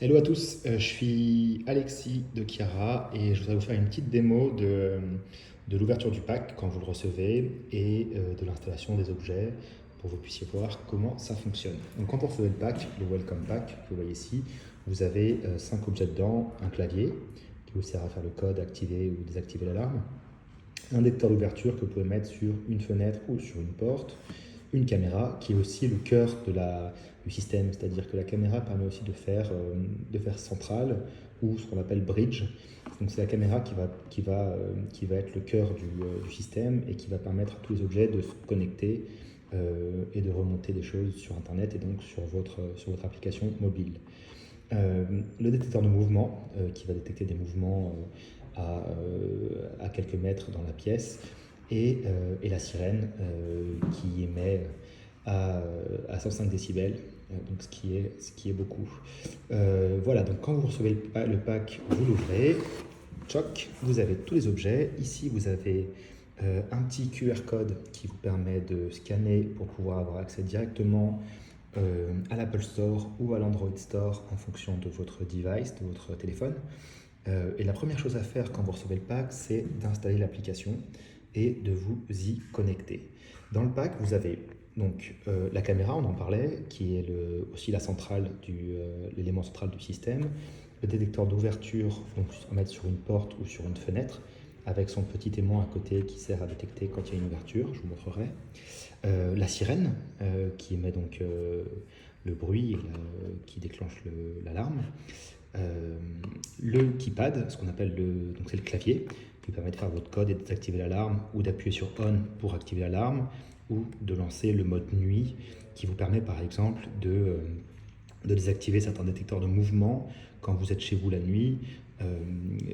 Hello à tous, je suis Alexis de Chiara et je voudrais vous faire une petite démo de l'ouverture du pack quand vous le recevez et de l'installation des objets pour que vous puissiez voir comment ça fonctionne. Donc quand vous recevez le pack, le Welcome Pack que vous voyez ici, vous avez 5 objets dedans, un clavier qui vous sert à faire le code, activer ou désactiver l'alarme, un détecteur d'ouverture que vous pouvez mettre sur une fenêtre ou sur une porte, une caméra qui est aussi le cœur du système, c'est-à-dire que la caméra permet aussi de faire centrale ou ce qu'on appelle bridge. Donc c'est la caméra qui va être le cœur du système et qui va permettre à tous les objets de se connecter et de remonter des choses sur Internet et donc sur votre application mobile. Le détecteur de mouvement qui va détecter des mouvements à quelques mètres dans la pièce et la sirène qui émet à 105 décibels, donc ce qui est beaucoup. Voilà, donc quand vous recevez le pack, vous l'ouvrez, choc, vous avez tous les objets. Ici, vous avez un petit QR code qui vous permet de scanner pour pouvoir avoir accès directement à l'Apple Store ou à l'Android Store en fonction de votre device, de votre téléphone. Et la première chose à faire quand vous recevez le pack, c'est d'installer l'application et de vous y connecter. Dans le pack, vous avez donc la caméra, on en parlait, qui est aussi l'élément central du système, le détecteur d'ouverture, donc à mettre sur une porte ou sur une fenêtre, avec son petit aimant à côté qui sert à détecter quand il y a une ouverture, je vous montrerai. La sirène qui émet donc le bruit qui déclenche l'alarme. Le keypad, ce qu'on appelle donc c'est le clavier qui permet de faire votre code et de désactiver l'alarme ou d'appuyer sur on pour activer l'alarme ou de lancer le mode nuit qui vous permet par exemple de désactiver certains détecteurs de mouvement quand vous êtes chez vous la nuit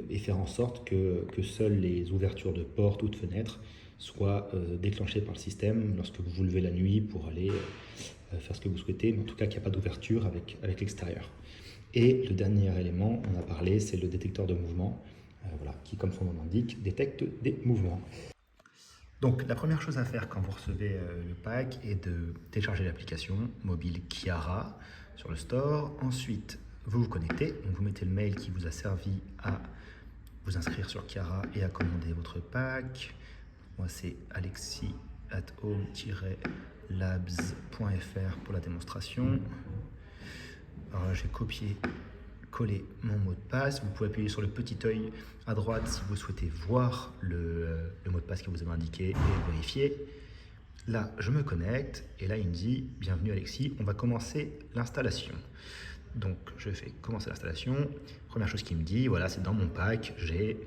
et faire en sorte que seules les ouvertures de portes ou de fenêtres soient déclenchées par le système lorsque vous vous levez la nuit pour aller faire ce que vous souhaitez, mais en tout cas qu'il n'y a pas d'ouverture avec l'extérieur. Et le dernier élément, on a parlé, c'est le détecteur de mouvement, voilà, qui, comme son nom l'indique, détecte des mouvements. Donc, la première chose à faire quand vous recevez le pack est de télécharger l'application mobile Chiara sur le store. Ensuite, vous vous connectez, donc vous mettez le mail qui vous a servi à vous inscrire sur Chiara et à commander votre pack. Moi, c'est alexis@home-labs.fr pour la démonstration. Alors, j'ai copié coller mon mot de passe. Vous pouvez appuyer sur le petit œil à droite si vous souhaitez voir le mot de passe que vous avez indiqué et vérifier. Là, je me connecte et là, il me dit « Bienvenue Alexis, on va commencer l'installation ». Donc, je fais « Commencer l'installation ». Première chose qu'il me dit, voilà, c'est dans mon pack, j'ai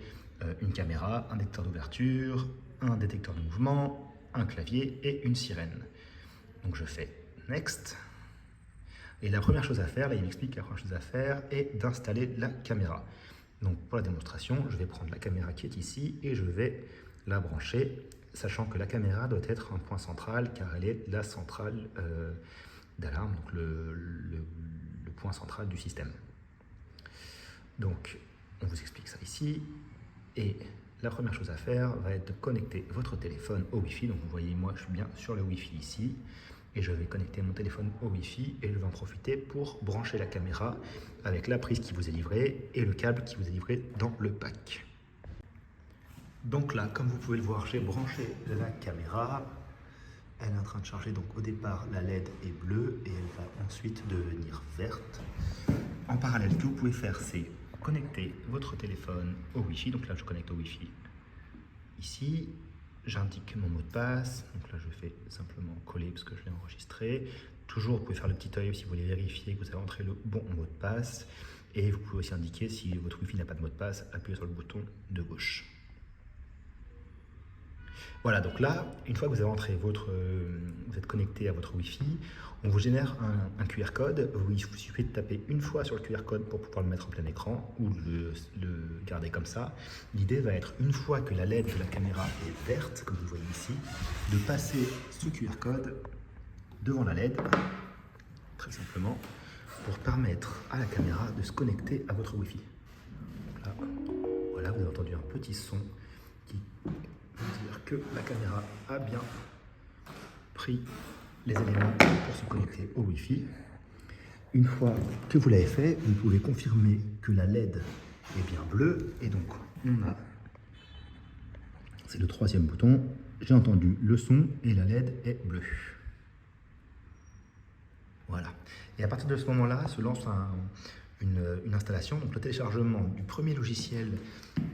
une caméra, un détecteur d'ouverture, un détecteur de mouvement, un clavier et une sirène. Donc, je fais « Next ». Et la première chose à faire, là il m'explique que la première chose à faire est d'installer la caméra. Donc pour la démonstration, je vais prendre la caméra qui est ici et je vais la brancher, sachant que la caméra doit être un point central car elle est la centrale d'alarme, donc le point central du système. Donc on vous explique ça ici et la première chose à faire va être de connecter votre téléphone au Wi-Fi. Donc vous voyez, moi je suis bien sur le Wi-Fi ici. Et je vais connecter mon téléphone au Wi-Fi et je vais en profiter pour brancher la caméra avec la prise qui vous est livrée et le câble qui vous est livré dans le pack. Donc là, comme vous pouvez le voir, j'ai branché la caméra. Elle est en train de charger, donc au départ la LED est bleue et elle va ensuite devenir verte. En parallèle, ce que vous pouvez faire, c'est connecter votre téléphone au Wi-Fi. Donc là, je connecte au Wi-Fi ici. J'indique mon mot de passe, donc là je fais simplement coller parce que je l'ai enregistré. Toujours, vous pouvez faire le petit œil si vous voulez vérifier que vous avez entré le bon mot de passe. Et vous pouvez aussi indiquer si votre Wi-Fi n'a pas de mot de passe, appuyez sur le bouton de gauche. Voilà, donc là, une fois que vous avez entré vous êtes connecté à votre Wi-Fi, on vous génère un QR code. Il vous suffit de taper une fois sur le QR code pour pouvoir le mettre en plein écran ou le garder comme ça. L'idée va être, une fois que la LED de la caméra est verte, comme vous voyez ici, de passer ce QR code devant la LED, très simplement, pour permettre à la caméra de se connecter à votre Wi-Fi. Là, voilà, vous avez entendu un petit son qui dire que la caméra a bien pris les éléments pour se connecter au Wi-Fi. Une fois que vous l'avez fait, vous pouvez confirmer que la LED est bien bleue. Et donc, on a, c'est le troisième bouton, j'ai entendu le son et la LED est bleue. Voilà. Et à partir de ce moment-là, se lance une installation, donc le téléchargement du premier logiciel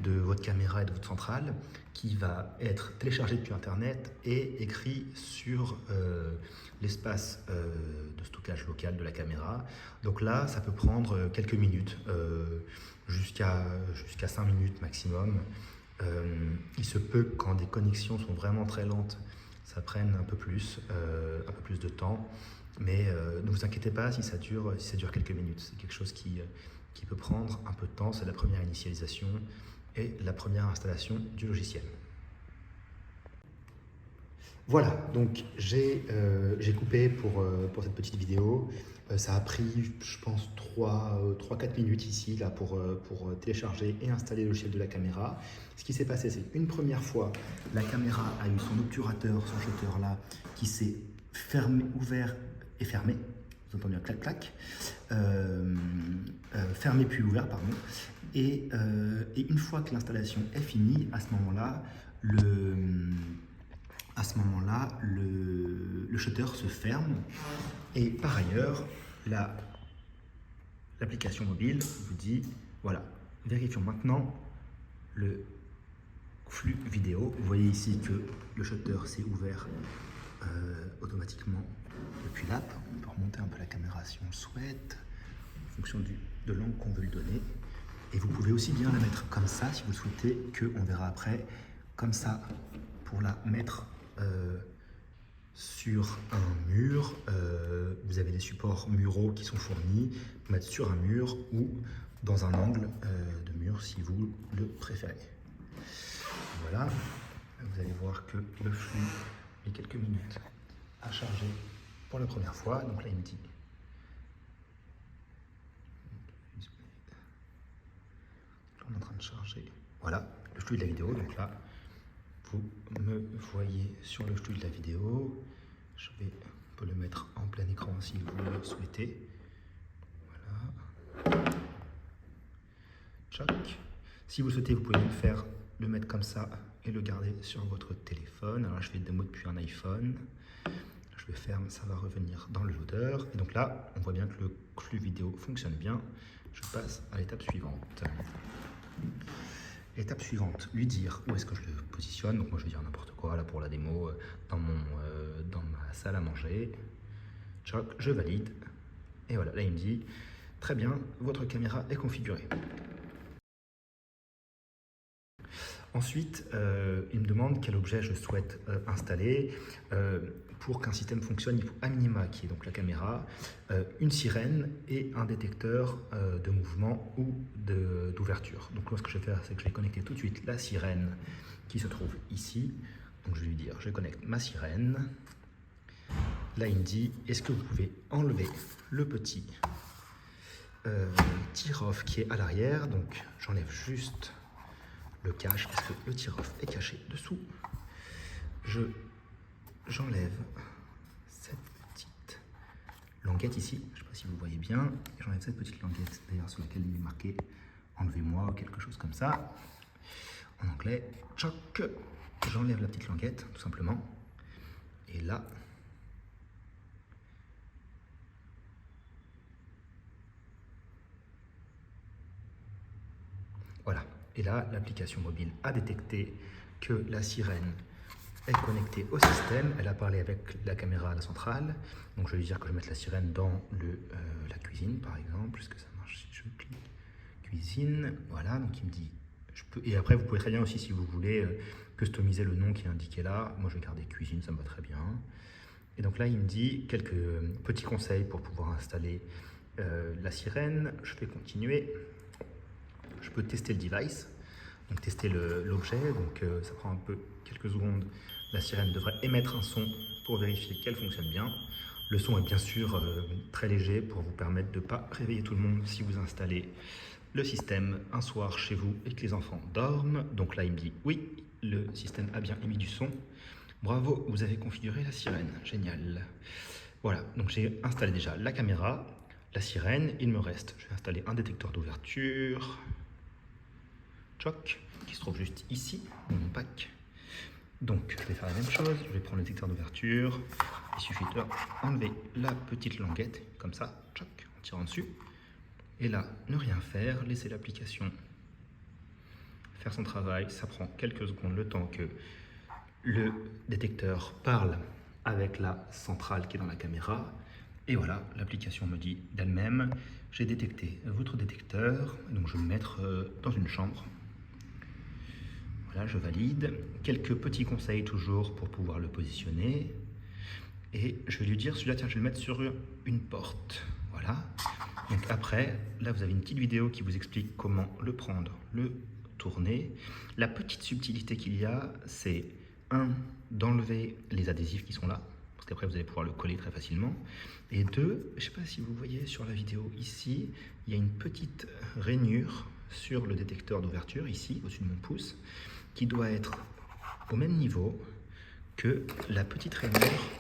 de votre caméra et de votre centrale qui va être téléchargé depuis Internet et écrit sur l'espace de stockage local de la caméra. Donc là, ça peut prendre quelques minutes, jusqu'à 5 minutes maximum. Il se peut que quand des connexions sont vraiment très lentes, ça prenne un peu plus de temps. Mais ne vous inquiétez pas si ça dure quelques minutes. C'est quelque chose qui peut prendre un peu de temps. C'est la première initialisation et la première installation du logiciel. Voilà, donc j'ai coupé pour cette petite vidéo. Ça a pris, je pense, 3-4 minutes ici là, pour télécharger et installer le logiciel de la caméra. Ce qui s'est passé, c'est qu'une première fois, la caméra a eu son obturateur, son shutter là, qui s'est fermé, ouvert et fermé. Vous entendez un clac-clac. Fermé puis ouvert, pardon. Et une fois que l'installation est finie, à ce moment-là, le shutter se ferme. Et par ailleurs, l'application mobile vous dit, voilà, vérifions maintenant le flux vidéo. Vous voyez ici que le shutter s'est ouvert automatiquement depuis l'app. On peut remonter un peu la caméra si on le souhaite, en fonction de l'angle qu'on veut lui donner. Et vous pouvez aussi bien la mettre comme ça, si vous le souhaitez, qu'on verra après, comme ça, pour la mettre sur un mur. Vous avez des supports muraux qui sont fournis, mettre sur un mur ou dans un angle de mur, si vous le préférez. Voilà, vous allez voir que le flux met quelques minutes à charger pour la première fois. Donc là, il me dit on est en train de charger. Voilà, le flux de la vidéo. Donc là, vous me voyez sur le flux de la vidéo. Je vais on peut le mettre en plein écran si vous le souhaitez. Voilà. Tchac. Si vous souhaitez, vous pouvez le mettre comme ça et le garder sur votre téléphone. Alors je fais une démo depuis un iPhone. Je le ferme, ça va revenir dans le loader. Et donc là, on voit bien que le flux vidéo fonctionne bien. Je passe à l'étape suivante. Étape suivante, lui dire où est-ce que je le positionne. Donc moi je vais dire n'importe quoi là pour la démo, dans ma salle à manger. Je valide. Et voilà, là il me dit, très bien, votre caméra est configurée. Ensuite, il me demande quel objet je souhaite installer. Pour qu'un système fonctionne, il faut à minima, qui est donc la caméra, une sirène et un détecteur de mouvement ou d'ouverture. Donc moi, ce que je vais faire, c'est que je vais connecter tout de suite la sirène qui se trouve ici. Donc je vais lui dire, je connecte ma sirène. Là, il me dit, est-ce que vous pouvez enlever le petit tear-off qui est à l'arrière. Donc j'enlève juste le cache parce que le tear-off est caché dessous. J'enlève cette petite languette ici, je ne sais pas si vous voyez bien. J'enlève cette petite languette d'ailleurs sur laquelle il est marqué enlevez-moi ou quelque chose comme ça. En anglais, choc. J'enlève la petite languette tout simplement. Et là, voilà. Et là, l'application mobile a détecté que la sirène est connectée au système. Elle a parlé avec la caméra à la centrale. Donc je vais lui dire que je vais mettre la sirène dans la cuisine, par exemple. Est-ce que ça marche si je clique cuisine? Voilà, donc il me dit, je peux. Et après, vous pouvez très bien aussi, si vous voulez, customiser le nom qui est indiqué là. Moi, je vais garder cuisine, ça me va très bien. Et donc là, il me dit quelques petits conseils pour pouvoir installer la sirène. Je vais continuer. Je peux tester le device, donc tester l'objet. Donc ça prend un peu quelques secondes. La sirène devrait émettre un son pour vérifier qu'elle fonctionne bien. Le son est bien sûr très léger pour vous permettre de ne pas réveiller tout le monde si vous installez le système un soir chez vous et que les enfants dorment. Donc là, il me dit oui, le système a bien émis du son. Bravo, vous avez configuré la sirène. Génial. Voilà, donc j'ai installé déjà la caméra, la sirène. Il me reste, je vais installer un détecteur d'ouverture, choc, qui se trouve juste ici, dans mon pack. Donc, je vais faire la même chose, je vais prendre le détecteur d'ouverture. Il suffit d'enlever la petite languette, comme ça, choc, en tirant dessus. Et là, ne rien faire, laisser l'application faire son travail. Ça prend quelques secondes, le temps que le détecteur parle avec la centrale qui est dans la caméra. Et voilà, l'application me dit d'elle-même, j'ai détecté votre détecteur. Donc, je vais me mettre dans une chambre. Voilà, je valide. Quelques petits conseils toujours pour pouvoir le positionner. Et je vais lui dire, celui-là, tiens, je vais le mettre sur une porte. Voilà. Donc après, là, vous avez une petite vidéo qui vous explique comment le prendre, le tourner. La petite subtilité qu'il y a, c'est d'enlever les adhésifs qui sont là, parce qu'après, vous allez pouvoir le coller très facilement. Et deux, je ne sais pas si vous voyez sur la vidéo ici, il y a une petite rainure sur le détecteur d'ouverture, ici, au-dessus de mon pouce, qui doit être au même niveau que la petite rainure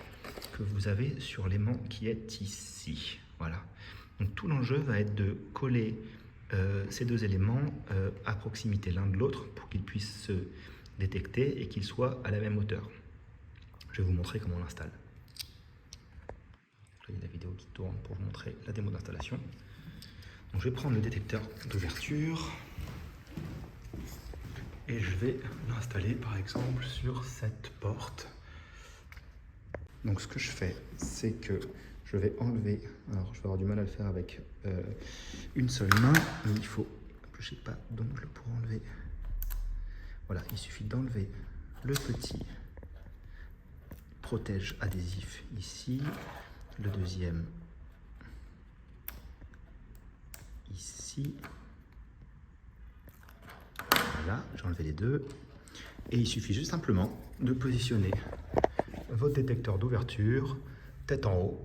que vous avez sur l'aimant qui est ici. Voilà. Donc tout l'enjeu va être de coller ces deux éléments à proximité l'un de l'autre pour qu'ils puissent se détecter et qu'ils soient à la même hauteur. Je vais vous montrer comment on l'installe. Il y a la vidéo qui tourne pour vous montrer la démo d'installation. Donc je vais prendre le détecteur d'ouverture et je vais l'installer par exemple sur cette porte. Donc ce que je fais, c'est que je vais enlever, alors je vais avoir du mal à le faire avec une seule main, mais il faut, je n'ai pas d'ongle pour enlever. Voilà, il suffit d'enlever le petit protège adhésif ici, le deuxième ici. Voilà, j'ai enlevé les deux. Et il suffit juste simplement de positionner votre détecteur d'ouverture tête en haut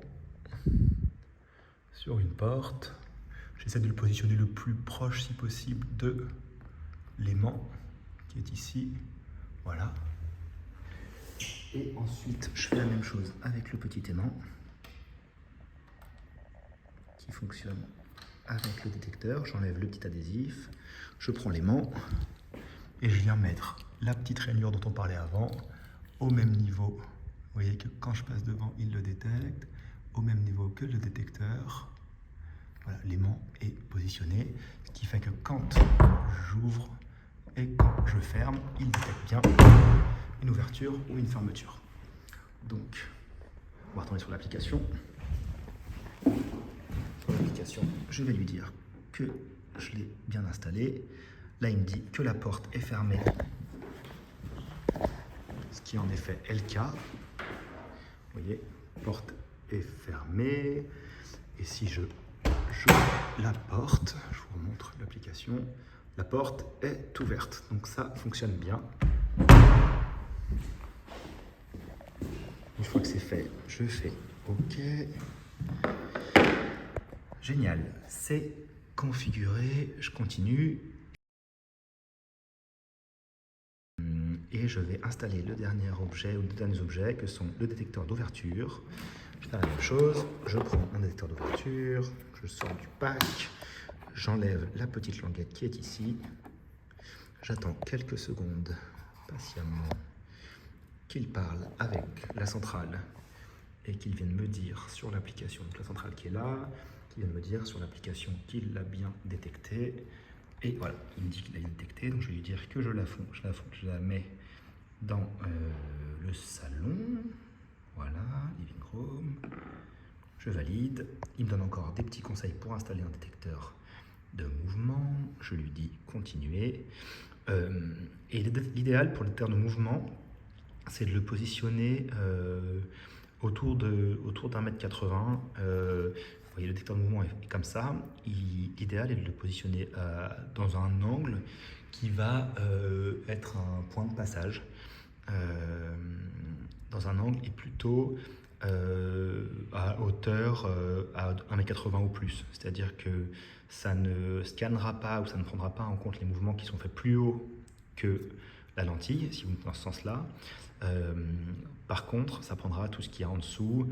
sur une porte. J'essaie de le positionner le plus proche si possible de l'aimant qui est ici. Voilà. Et ensuite, je fais la même chose avec le petit aimant qui fonctionne avec le détecteur. J'enlève le petit adhésif, je prends l'aimant et je viens mettre la petite rainure dont on parlait avant au même niveau. Vous voyez que quand je passe devant, il le détecte au même niveau que le détecteur. Voilà, l'aimant est positionné, ce qui fait que quand j'ouvre et quand je ferme, il détecte bien une ouverture ou une fermeture. Donc, on va retourner sur l'application. Sur l'application, je vais lui dire que je l'ai bien installé. Là, il me dit que la porte est fermée, ce qui est en effet est le cas. Vous voyez, porte est fermée. Et si j'ouvre la porte, je vous remontre l'application, la porte est ouverte. Donc ça fonctionne bien. Une fois que c'est fait, je fais OK. Génial, c'est configuré, je continue. Et je vais installer le dernier objet ou les derniers objets que sont le détecteur d'ouverture. Je fais la même chose, je prends un détecteur d'ouverture, je sors du pack, j'enlève la petite languette qui est ici. J'attends quelques secondes patiemment qu'il parle avec la centrale et qu'il vienne me dire sur l'application, donc la centrale qui est là, qu'il vienne me dire sur l'application qu'il l'a bien détecté. Et voilà, il me dit qu'il l'a détecté, donc je vais lui dire que je la mets dans le salon. Voilà, living room. Je valide. Il me donne encore des petits conseils pour installer un détecteur de mouvement. Je lui dis continuer. Et l'idéal pour le détecteur de mouvement, c'est de le positionner autour d'1,80 m. Vous voyez, le détecteur de mouvement est comme ça. L'idéal est de le positionner dans un angle qui va être un point de passage. Dans un angle et plutôt à hauteur à 1,80 m ou plus. C'est-à-dire que ça ne scannera pas ou ça ne prendra pas en compte les mouvements qui sont faits plus haut que la lentille, si vous mettez dans ce sens-là. Par contre, ça prendra tout ce qu'il y a en dessous,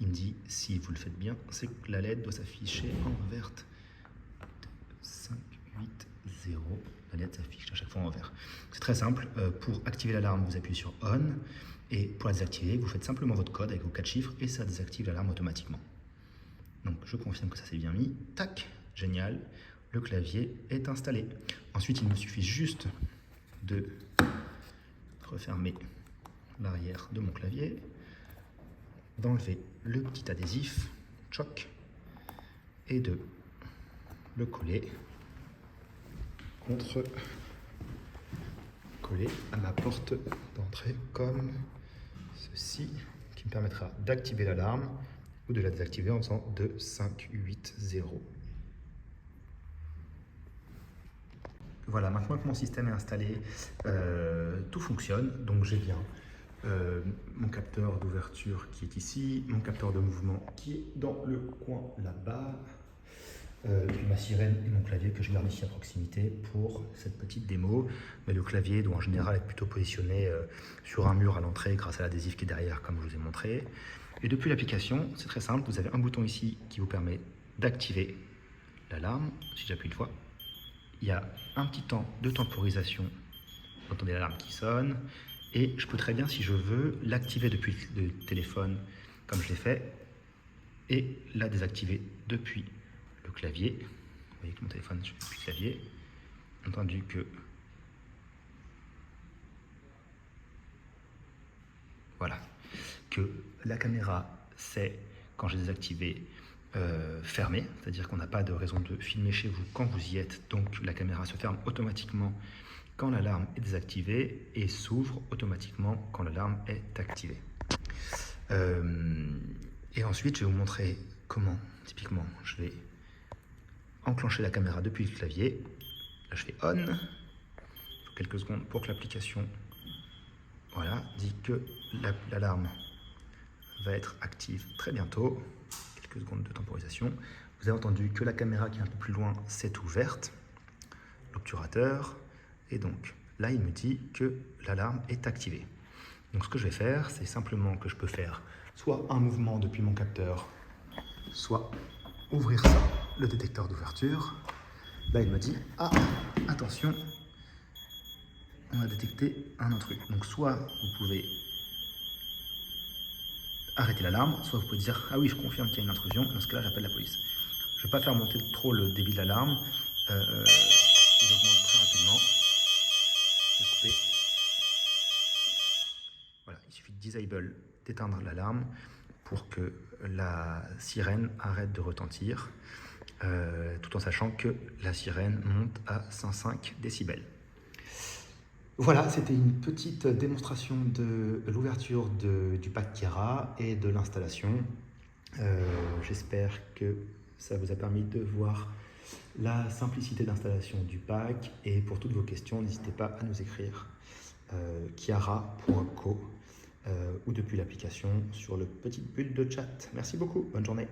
Il me dit, si vous le faites bien, c'est que la LED doit s'afficher en verte. 5, 8, 0. La LED s'affiche à chaque fois en vert. C'est très simple. Pour activer l'alarme, vous appuyez sur On. Et pour la désactiver, vous faites simplement votre code avec vos 4 chiffres et ça désactive l'alarme automatiquement. Donc je confirme que ça s'est bien mis. Tac, génial. Le clavier est installé. Ensuite, il me suffit juste de refermer l'arrière de mon clavier, d'enlever le petit adhésif, choc, et de le coller à ma porte d'entrée comme ceci, qui me permettra d'activer l'alarme ou de la désactiver en faisant 2, 5, 8, 0. Voilà, maintenant que mon système est installé, tout fonctionne. Donc j'ai bien mon capteur d'ouverture qui est ici, mon capteur de mouvement qui est dans le coin là-bas, puis ma sirène et mon clavier que je garde ici à proximité pour cette petite démo. Mais le clavier doit en général être plutôt positionné sur un mur à l'entrée grâce à l'adhésif qui est derrière, comme je vous ai montré. Et depuis l'application, c'est très simple, vous avez un bouton ici qui vous permet d'activer l'alarme. Si j'appuie une fois, il y a un petit temps de temporisation. Vous entendez l'alarme qui sonne. Et je peux très bien, si je veux, l'activer depuis le téléphone, comme je l'ai fait, et la désactiver depuis le clavier. Vous voyez que mon téléphone, je fais depuis le clavier. Entendu que... Voilà. Que la caméra sait, quand j'ai désactivé, fermé, c'est-à-dire qu'on n'a pas de raison de filmer chez vous quand vous y êtes, donc la caméra se ferme automatiquement quand l'alarme est désactivée et s'ouvre automatiquement quand l'alarme est activée. Et ensuite, je vais vous montrer comment, typiquement, je vais enclencher la caméra depuis le clavier. Là, je fais On. Il faut quelques secondes pour que l'application, voilà, dit que l'alarme va être active très bientôt. Quelques secondes de temporisation. Vous avez entendu que la caméra qui est un peu plus loin s'est ouverte, l'obturateur, et donc là il me dit que l'alarme est activée. Donc ce que je vais faire, c'est simplement que je peux faire soit un mouvement depuis mon capteur, soit ouvrir ça, le détecteur d'ouverture. Là il me dit, ah, attention, on a détecté un intrus. Donc soit vous pouvez arrêter l'alarme, soit vous pouvez dire, ah oui, je confirme qu'il y a une intrusion, dans ce cas-là j'appelle la police. Je ne vais pas faire monter trop le débit de l'alarme, il augmente très rapidement. Je vais couper. Voilà, il suffit de disable, d'éteindre l'alarme pour que la sirène arrête de retentir, tout en sachant que la sirène monte à 105 décibels. Voilà, c'était une petite démonstration de l'ouverture du pack Chiara et de l'installation. J'espère que ça vous a permis de voir la simplicité d'installation du pack. Et pour toutes vos questions, n'hésitez pas à nous écrire chiara.co ou depuis l'application sur le petit but de chat. Merci beaucoup, bonne journée.